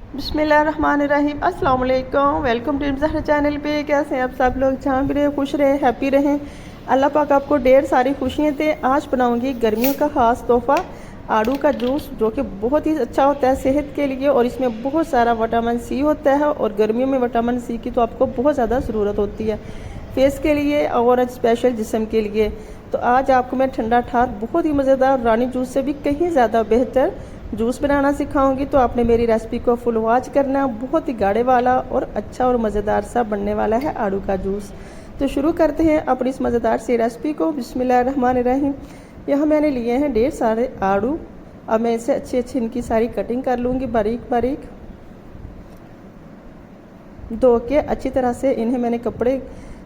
बिस्मिल्लाहिर्रहमानिर्रहीम। अस्सलाम वालेकुम। वेलकम टू ज़हरा चैनल पे। कैसे हैं आप सब लोग? जहाँ भी रहे खुश रहें, हैप्पी रहें। अल्लाह पाक आपको ढेर सारी खुशियाँ दे। आज बनाऊंगी गर्मियों का ख़ास तोहफ़ा आड़ू का जूस, जो कि बहुत ही अच्छा होता है सेहत के लिए और इसमें बहुत सारा विटामिन सी होता है। और गर्मियों में विटामिन सी की तो आपको बहुत ज़्यादा ज़रूरत होती है फेस के लिए और स्पेशल जिस्म के लिए। तो आज आपको मैं ठंडा ठार बहुत ही मज़ेदार रानी जूस से भी कहीं ज़्यादा बेहतर जूस बनाना सिखाऊंगी। तो आपने मेरी रेसिपी को फुल वॉच करना। बहुत ही गाढ़े वाला और अच्छा और मज़ेदार सा बनने वाला है आड़ू का जूस। तो शुरू करते हैं अपनी इस मज़ेदार सी रेसिपी को। बिस्मिल्लाहिर्रहमानिर्रहीम। यहाँ मैंने लिए हैं ढेर सारे आड़ू। अब मैं इसे अच्छी इनकी सारी कटिंग कर लूँगी बारीक बारीक। धो के अच्छी तरह से इन्हें मैंने कपड़े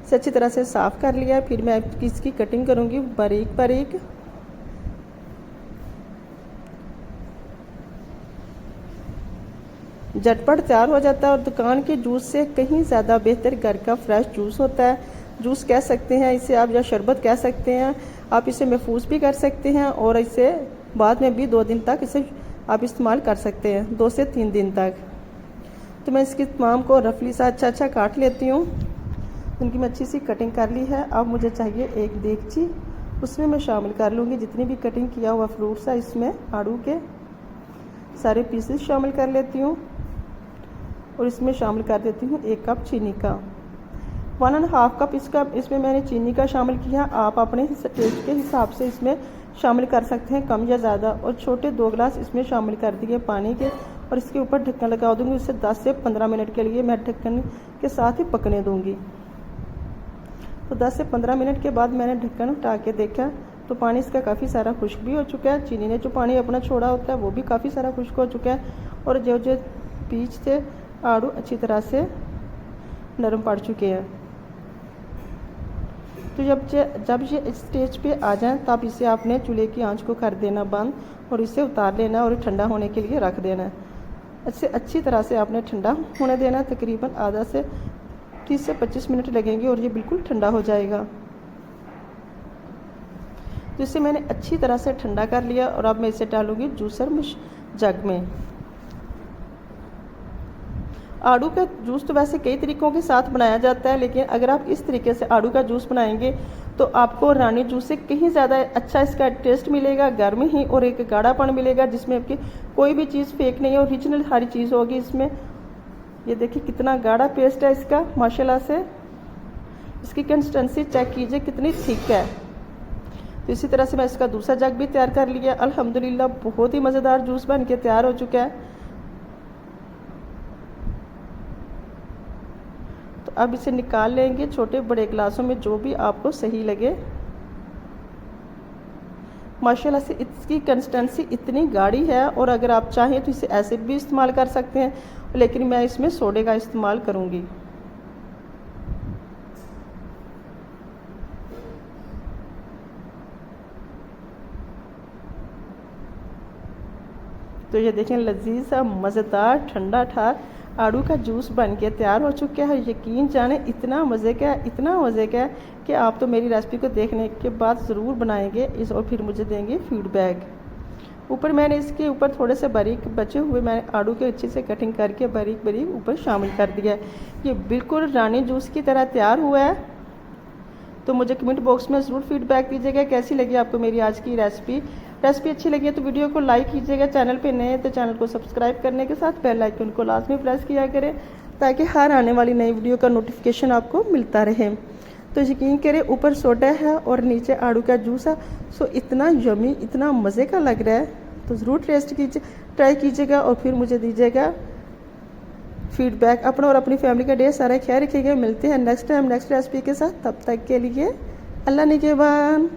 से अच्छी तरह से साफ़ कर लिया। फिर मैं इसकी कटिंग करूँगी बारीक बारीक। झटपट तैयार हो जाता है और दुकान के जूस से कहीं ज़्यादा बेहतर घर का फ्रेश जूस होता है। जूस कह सकते हैं इसे आप, या शरबत कह सकते हैं आप। इसे महफूज भी कर सकते हैं और इसे बाद में भी 2 दिन तक इसे आप इस्तेमाल कर सकते हैं, 2 से 3 दिन तक। तो मैं इसकी तमाम को रफली सा अच्छा काट लेती हूँ। इनकी मैं अच्छी सी कटिंग कर ली है। अब मुझे चाहिए एक देगची, उसमें मैं शामिल कर लूँगी जितनी भी कटिंग किया हुआ फ्रूट्स है। इसमें आड़ू के सारे पीसेस शामिल कर लेती हूँ और इसमें शामिल कर देती हूँ 1 कप चीनी का। 1.5 कप इसमें मैंने चीनी का शामिल किया। आप अपने टेस्ट के हिसाब से इसमें शामिल कर सकते हैं, कम या ज़्यादा। और छोटे 2 गिलास इसमें शामिल कर दिए पानी के और इसके ऊपर ढक्कन लगा दूँगी। इसे 10 से 15 मिनट के लिए मैं ढक्कन के साथ ही पकने दूँगी। तो 10 से 15 मिनट के बाद मैंने ढक्कन उठा के देखा तो पानी इसका काफ़ी सारा खुश्क भी हो चुका है। चीनी ने जो पानी अपना छोड़ा होता है वो भी काफ़ी सारा खुश्क हो चुका है और जो बीच से आड़ू अच्छी तरह से नरम पड़ चुके हैं। तो जब ये इस स्टेज पे आ जाए तब इसे आपने चूल्हे की आंच को कर देना बंद और इसे उतार लेना और ठंडा होने के लिए रख देना है। इसे अच्छी तरह से आपने ठंडा होने देना है। तकरीबन आधा से 30 से 25 मिनट लगेंगे और ये बिल्कुल ठंडा हो जाएगा। तो इसे मैंने अच्छी तरह से ठंडा कर लिया और अब मैं इसे डालूंगी जूसर जग में। आड़ू का जूस तो वैसे कई तरीक़ों के साथ बनाया जाता है, लेकिन अगर आप इस तरीके से आड़ू का जूस बनाएंगे तो आपको रानी जूस से कहीं ज़्यादा अच्छा इसका टेस्ट मिलेगा घर में ही, और एक गाढ़ापन मिलेगा जिसमें आपकी कोई भी चीज़ फेक नहीं है, ओरिजिनल हर चीज़ होगी इसमें। ये देखिए कितना गाढ़ा पेस्ट है इसका माशाल्लाह से। इसकी कंसिस्टेंसी चेक कीजिए कितनी थिक है। तो इसी तरह से मैं इसका दूसरा जग भी तैयार कर लिया। अल्हम्दुलिल्लाह बहुत ही मज़ेदार जूस बन के तैयार हो चुका है। तो अब इसे निकाल लेंगे छोटे बड़े गिलासों में, जो भी आपको सही लगे। माशाल्लाह से इसकी कंसिस्टेंसी इतनी गाढ़ी है और अगर आप चाहें तो इसे ऐसे भी इस्तेमाल कर सकते हैं, लेकिन मैं इसमें सोडे का इस्तेमाल करूँगी। तो ये देखें लजीज सा मज़ेदार ठंडा ठार आड़ू का जूस बन के तैयार हो चुका है। यकीन जाने इतना मज़े का है, इतना मज़े का है कि आप तो मेरी रेसिपी को देखने के बाद ज़रूर बनाएंगे इस और फिर मुझे देंगे फीडबैक। ऊपर मैंने इसके ऊपर थोड़े से बारीक बचे हुए मैंने आड़ू के अच्छे से कटिंग करके बारीक बारीक ऊपर शामिल कर दिया है। ये बिल्कुल रानी जूस की तरह तैयार हुआ है। तो मुझे कमेंट बॉक्स में ज़रूर फीडबैक दीजिएगा कैसी लगी आपको मेरी आज की रेसिपी अच्छी लगी है तो वीडियो को लाइक कीजिएगा। चैनल पे नए हैं तो चैनल को सब्सक्राइब करने के साथ बेल आइकन को लाजमी प्रेस किया करें ताकि हर आने वाली नई वीडियो का नोटिफिकेशन आपको मिलता रहे। तो यकीन करें ऊपर सोडा है और नीचे आड़ू का जूस है। सो इतना यमी, इतना मज़े का लग रहा है। तो ज़रूर ट्राई कीजिएगा और फिर मुझे दीजिएगा फीडबैक। अपना और अपनी फैमिली का ढेर सारा ख्याल रखिएगा। मिलते हैं नेक्स्ट टाइम नेक्स्ट रेसिपी के साथ। तब तक के लिए अल्लाह निगहबान।